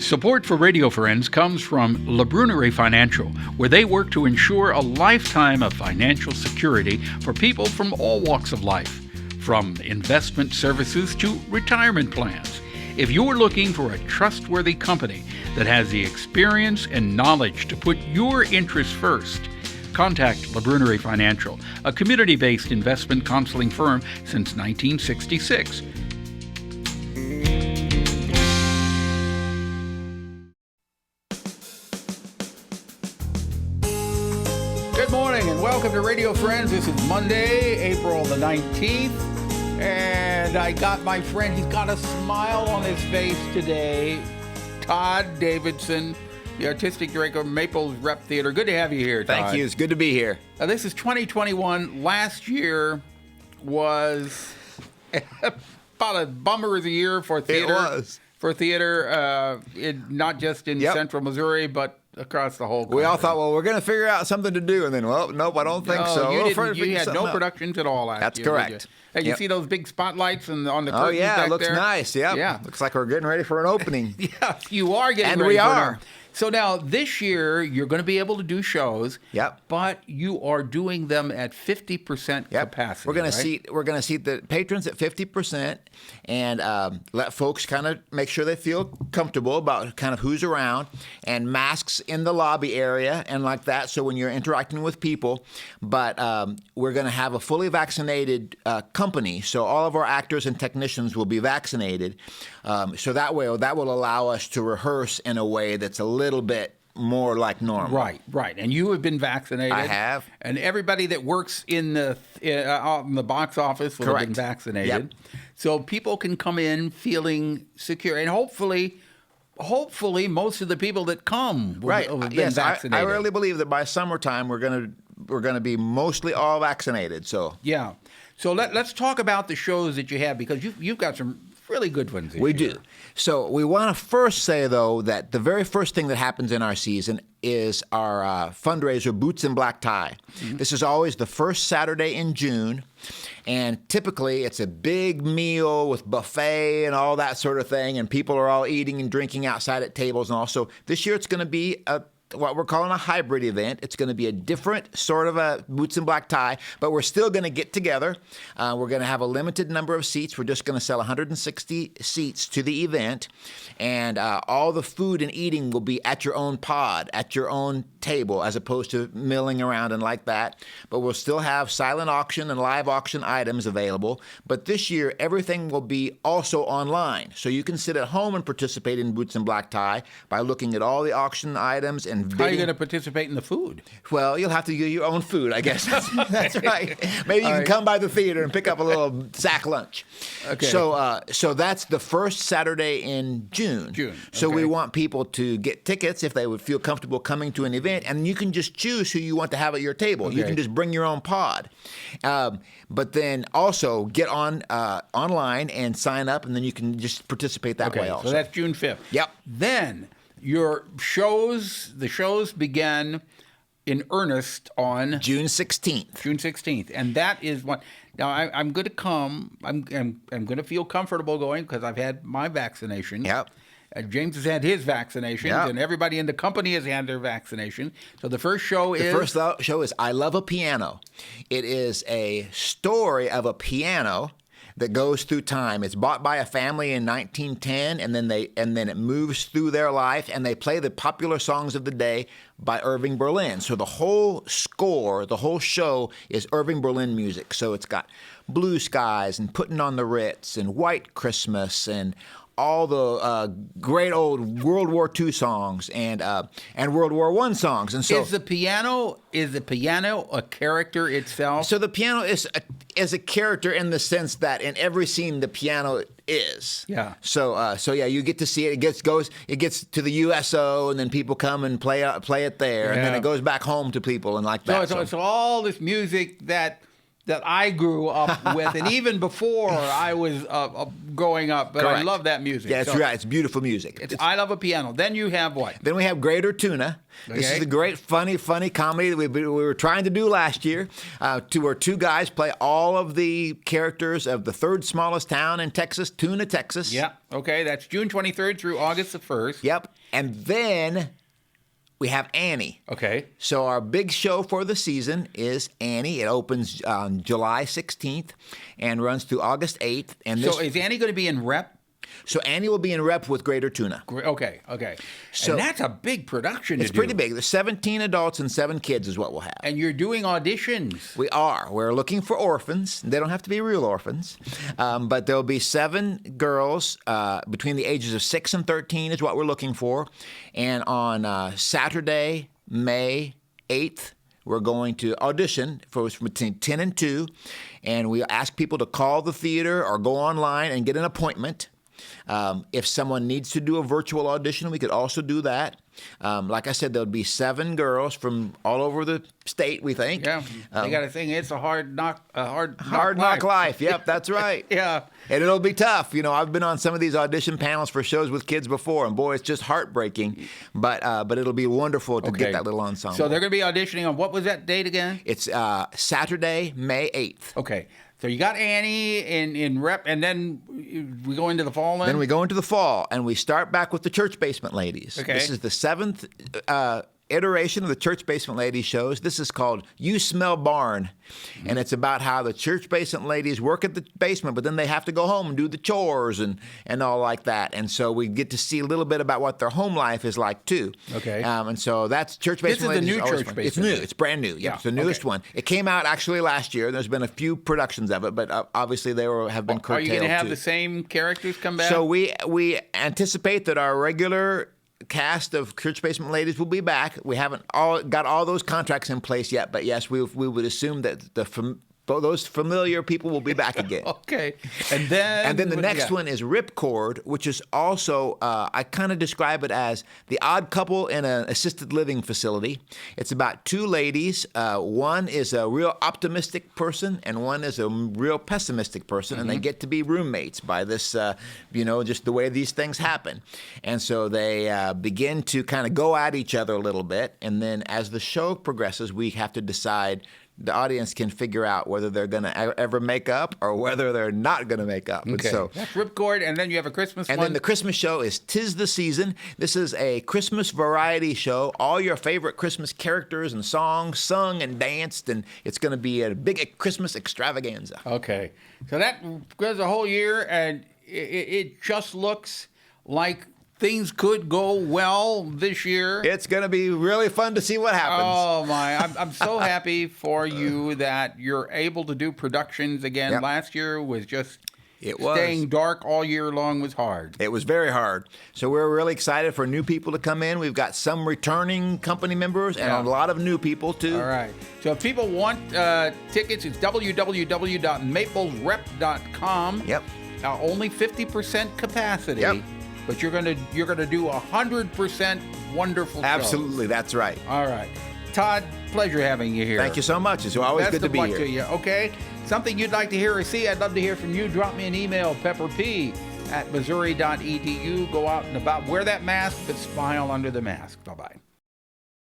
Support for Radio Friends comes from La Brunerie Financial, where they work to ensure a lifetime of financial security for people from all walks of life, from investment services to retirement plans. If you're looking for a trustworthy company that has the experience and knowledge to put your interests first, contact La Brunerie Financial, a community-based investment counseling firm since 1966. Good morning and welcome to Radio Friends. This is Monday, April the 19th, and I got my friend, he's got a smile on his face today, Todd Davison, the artistic director of Maples Rep Theater. Good to have you here, Todd. Thank you. It's good to be here. This is 2021. Last year was about a bummer of the year for theater. It was. For theater, not just in Central Missouri, but across the whole country. We all thought, well, we're going to figure out something to do, and then, well, nope, I don't think so. You had no productions at all last year. That's correct. Hey, you see those big spotlights on the curtains back there? Oh, yeah, it looks there? nice. Yep. Yeah. Looks like we're getting ready for an opening. Yeah, you are getting ready for an opening. So now, this year, you're going to be able to do shows, but you are doing them at 50% capacity. We're going to seat the patrons at 50% and let folks kind of make sure they feel comfortable about kind of who's around, and masks in the lobby area and like that, so when you're interacting with people. But we're going to have a fully vaccinated company, so all of our actors and technicians will be vaccinated. So that will allow us to rehearse in a way that's a little bit more like normal. Right. And you have been vaccinated. I have. And everybody that works in the box office will have been vaccinated. Yep. So people can come in feeling secure. And hopefully most of the people that come will have been vaccinated. I really believe that by summertime we're going to be mostly all vaccinated. So yeah. So let's talk about the shows that you have, because you've got some really good ones this year. We do. So we want to first say, though, that the very first thing that happens in our season is our fundraiser, Boots and Black Tie. Mm-hmm. This is always the first Saturday in June, and typically it's a big meal with buffet and all that sort of thing, and people are all eating and drinking outside at tables and all. So this year it's going to be what we're calling a hybrid event. It's going to be a different sort of a Boots and Black Tie, but we're still going to get together. We're going to have a limited number of seats. We're just going to sell 160 seats to the event, and all the food and eating will be at your own pod, at your own table, as opposed to milling around and like that. But we'll still have silent auction and live auction items available. But this year, everything will be also online. So you can sit at home and participate in Boots and Black Tie by looking at all the auction items and bidding. How are you going to participate in the food? Well, you'll have to get your own food, I guess. That's right. Maybe you can come by the theater and pick up a little sack lunch. Okay. So that's the first Saturday in June. So we want people to get tickets if they would feel comfortable coming to an event, and you can just choose who you want to have at your table. Okay. You can just bring your own pod. But then also get on online and sign up, and then you can just participate that way also. So that's June 5th. Yep. Then the shows began in earnest on June 16th. And that is what. Now I'm going to come. I'm going to feel comfortable going because I've had my vaccination. Yep. James has had his vaccinations, and everybody in the company has had their vaccination. So the first show is I Love a Piano. It is a story of a piano that goes through time. It's bought by a family in 1910, and then it moves through their life, and they play the popular songs of the day by Irving Berlin. So the whole score, the whole show is Irving Berlin music. So it's got Blue Skies and Putting on the Ritz and White Christmas and all the great old World War II songs and World War I songs. And so is the piano a character itself? So the piano is a character in the sense that in every scene the piano is. Yeah. So you get to see it. It gets to the USO, and then people come and play it there, and then it goes back home to people and like that. So all this music that that I grew up with, and even before I was growing up. But Correct. I love that music. Yeah, that's right. It's beautiful music. It's I Love a Piano. Then you have what? Then we have Greater Tuna. This Okay. is a great, funny comedy that we were trying to do last year, where two guys play all of the characters of the third smallest town in Texas, Tuna, Texas. Yeah. Okay. That's June 23rd through August the 1st. Yep. And then we have Annie. Okay. So our big show for the season is Annie. It opens on July 16th and runs through August 8th. And So is Annie going to be in rep? So Annie will be in rep with Greater Tuna. Okay. So and that's a big production to do. It's pretty big. There's 17 adults and 7 kids is what we'll have. And you're doing auditions. We are. We're looking for orphans. They don't have to be real orphans. But there'll be 7 girls between the ages of 6 and 13 is what we're looking for. And on Saturday, May 8th, we're going to audition for between 10 and 2. And we ask people to call the theater or go online and get an appointment. If someone needs to do a virtual audition, we could also do that. Like I said, there'll be 7 girls from all over the state, we think. Yeah, they got to think it's a hard knock life. Yep, that's right. Yeah. And it'll be tough. You know, I've been on some of these audition panels for shows with kids before, and boy, it's just heartbreaking. But it'll be wonderful to get that little ensemble. So they're going to be auditioning on, what was that date again? It's Saturday, May 8th. Okay. So you got Annie in rep, and then we go into the fall then? Then we go into the fall, and we start back with the Church Basement Ladies. Okay. This is the 7th iteration of the Church Basement Ladies shows. This is called You Smell Barn, and it's about how the Church Basement Ladies work at the basement, but then they have to go home and do the chores and all like that. And so we get to see a little bit about what their home life is like too. Okay. And so that's Church Basement This is Ladies. the new Church Basement. It's new. It's brand new. Yeah. It's the newest one. It came out actually last year. There's been a few productions of it, but obviously they have been curtailed. Are you going to have too. the same characters come back? So we anticipate that our regular cast of Church Basement Ladies will be back. We haven't got all those contracts in place yet, but yes, we would assume that those familiar people will be back again. Okay. And then the next one is Ripcord, which is also, I kind of describe it as the odd couple in an assisted living facility. It's about 2 ladies. One is a real optimistic person, and one is a real pessimistic person, and they get to be roommates by this, just the way these things happen. And so they begin to kind of go at each other a little bit, and then as the show progresses, we have to decide. The audience can figure out whether they're going to ever make up or whether they're not going to make up. Okay. So that's Ripcord, and then you have a Christmas one. And then the Christmas show is 'Tis the Season. This is a Christmas variety show. All your favorite Christmas characters and songs sung and danced, and it's going to be a big Christmas extravaganza. Okay. So that goes a whole year, and it just looks like things could go well this year. It's going to be really fun to see what happens. Oh, my. I'm so happy for you that you're able to do productions again. Yep. Last year was just It was. staying dark all year long was hard. It was very hard. So we're really excited for new people to come in. We've got some returning company members and a lot of new people, too. All right. So if people want tickets, it's www.maplesrep.com. Yep. Only 50% capacity. Yep. But you're gonna do 100% wonderful shows. Absolutely, that's right. All right, Todd, pleasure having you here. Thank you so much. It's always Best good to of be luck here. to you. Okay, something you'd like to hear or see, I'd love to hear from you. Drop me an email, pepperp@missouri.edu. Go out and about, wear that mask, but smile under the mask. Bye-bye.